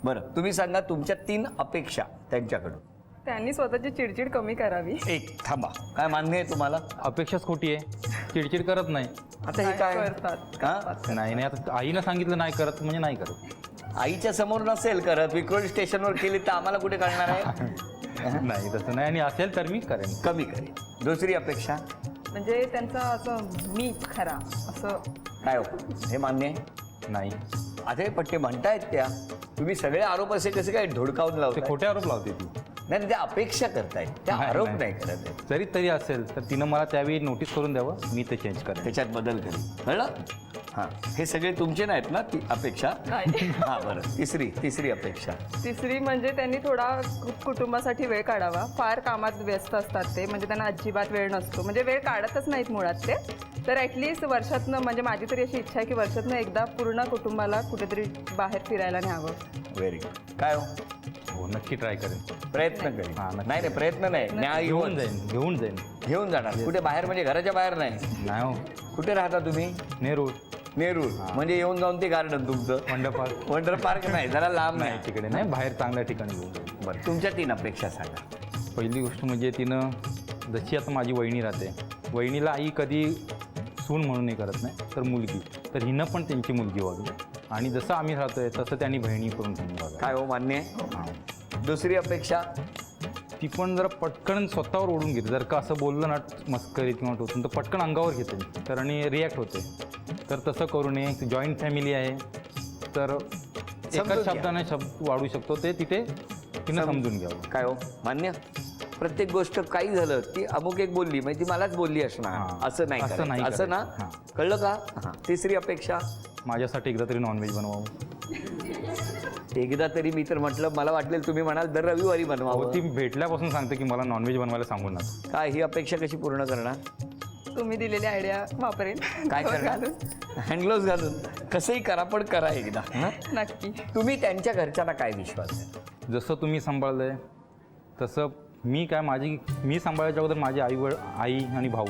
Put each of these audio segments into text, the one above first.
बरं, तुम्ही सांगा तुमच्या 3 अपेक्षा त्यांच्याकडून. त्यांनी स्वतःची चिडचिड कमी करावी. एक थांबा, काय मान्य आहे तुम्हाला? अपेक्षाच खोटी आहे, चिडचिड करत नाही. आता हे काय करतात. हा? नाही नाही, आता आईनं सांगितलं नाही करत म्हणजे नाही करत. आईच्या समोर नसेल करत, विक्रोळी स्टेशनवर केली तर आम्हाला कुठे कळणार आहे? नाही तसं नाही, आणि असेल तर मी करेन. कमी करेल. दुसरी अपेक्षा म्हणजे त्यांचं असं मी खरा असं. काय हो, हे मान्य आहे? नाही, अरे पण ते म्हणतायत त्या, तुम्ही सगळे आरोप असे कसे काय धुडकावून ते लावताय? खोटे आरोप लावते ती. नाही, त्या अपेक्षा करतायत, त्या नाही, आरोप नाही. नाही करत आहेत. जरी तरी असेल तर तिनं मला त्यावेळी नोटीस करून द्यावं, मी ते चेंज करेन. त्याच्यात बदल करेल, कळलं? हां, हे सगळे तुमचे नाहीत ना, ती अपेक्षा? नाही. हां, बरं. तिसरी अपेक्षा. तिसरी म्हणजे त्यांनी थोडा कुटुंबासाठी वेळ काढावा. फार कामात व्यस्त असतात ते, म्हणजे त्यांना अजिबात वेळ नसतो, म्हणजे वेळ काढतच नाहीत मुळात ते. तर ॲटलिस्ट वर्षातनं, म्हणजे माझी तरी अशी इच्छा आहे की वर्षातनं एकदा पूर्ण कुटुंबाला कुठेतरी बाहेर फिरायला न्यावं. Very good. काय हो, हो, नक्की ट्राय करेन. प्रयत्न करेल? हां, नक्की. नाही प्रयत्न नाही, न्याय घेऊन जाईन, घेऊन जाईन. घेऊन जाणार. कुठे बाहेर म्हणजे घराच्या बाहेर नाही? नाही हो, कुठे राहता तुम्ही? नेरूळ. नेरूळ म्हणजे येऊन जाऊन ते गार्डन तुमचं? Wonder park. वंडर पार्क नाही, जरा लांब नाही, नाही. तिकडे नाही, बाहेर चांगल्या ठिकाणी घेऊन जाईन. बरं, तुमच्या 3 अपेक्षा सांगा. पहिली गोष्ट म्हणजे तिनं, जशी आता माझी वहिनी राहते, वहिनीला आई कधी सून म्हणून हे करत नाही, तर मुलगी, तर हिनं पण त्यांची मुलगी व्हावी. आणि जसं आम्ही राहतोय तसं त्यांनी बहिणी करून घेऊन बघा. काय हो, मान्य आहे? हां. दुसरी अपेक्षा? ती पण जरा पटकन स्वतःवर ओढून घेते. जर का असं बोललं ना मस्करी किंवा टोचून, तर पटकन अंगावर घेते तर, आणि रिॲक्ट होते. तर तसं करू नये. जॉईंट फॅमिली आहे, तर एकाच शब्दाने शब्द वाढू शकतो, ते तिथे तिनं समजून घ्यावं. काय हो, मान्य? प्रत्येक गोष्ट काही झालं ती अमुक एक बोलली म्हणजे ती मलाच बोलली असणार, हां. असं नाही असं नाही करायचं. असं ना? करायचं. हां. कळलं का? हां. तिसरी अपेक्षा? माझ्यासाठी एकदा तरी नॉनव्हेज बनवावं. एकदा तरी, मी तर म्हटलं, मला वाटलेलं तुम्ही म्हणाल दर रविवारी बनवावं. ती भेटल्यापासून सांगते की मला नॉनव्हेज बनवायला सांगून ना. काय ही अपेक्षा कशी पूर्ण करणार? तुम्ही दिलेली आयडिया वापरेन. काय करणार? हँडग्लोव्स घालून. कसंही करा, पण करा एकदा. हं? नक्की. तुम्ही त्यांच्या घरच्यांना काय विश्वास आहे? जसं तुम्ही सांभाळलंय तसं मी सांभाळायच्या अगोदर माझे आई आणि भाऊ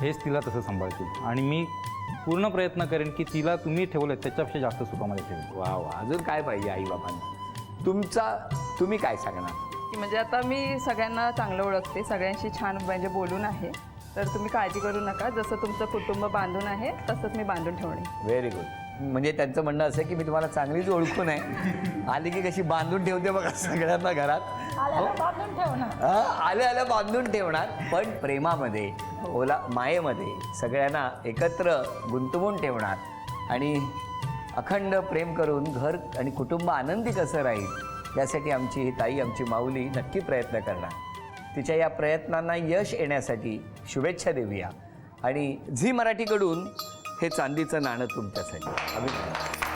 हेच तिला तसं सांभाळतील. आणि मी पूर्ण प्रयत्न करेन की तिला तुम्ही ठेवलं त्याच्यापेक्षा जास्त सुखामध्ये ठेवेल. वा वा, अजून काय पाहिजे आई बाबांना? तुम्ही काय सांगणार? की म्हणजे आता मी सगळ्यांना चांगलं ओळखते, सगळ्यांशी छान म्हणजे बोलून आहे. तर तुम्ही काळजी करू नका, जसं तुमचं कुटुंब बांधून आहे तसंच मी बांधून ठेवणे. Very good. म्हणजे त्यांचं म्हणणं असं की मी तुम्हाला चांगलीच ओळखून आहे, आली की कशी बांधून ठेवते बघा सगळ्यांना घरात. आल्या बांधून ठेवणार, पण प्रेमामध्ये, मायेमध्ये सगळ्यांना एकत्र गुंतवून ठेवणार. आणि अखंड प्रेम करून घर आणि कुटुंब आनंदी कसं राहील यासाठी आमची ही ताई, आमची माऊली नक्की प्रयत्न करणार. तिच्या या प्रयत्नांना यश येण्यासाठी शुभेच्छा देऊया. आणि झी मराठीकडून हे चांदीचं नाणं तुमच्यासाठी. अभिनंदन.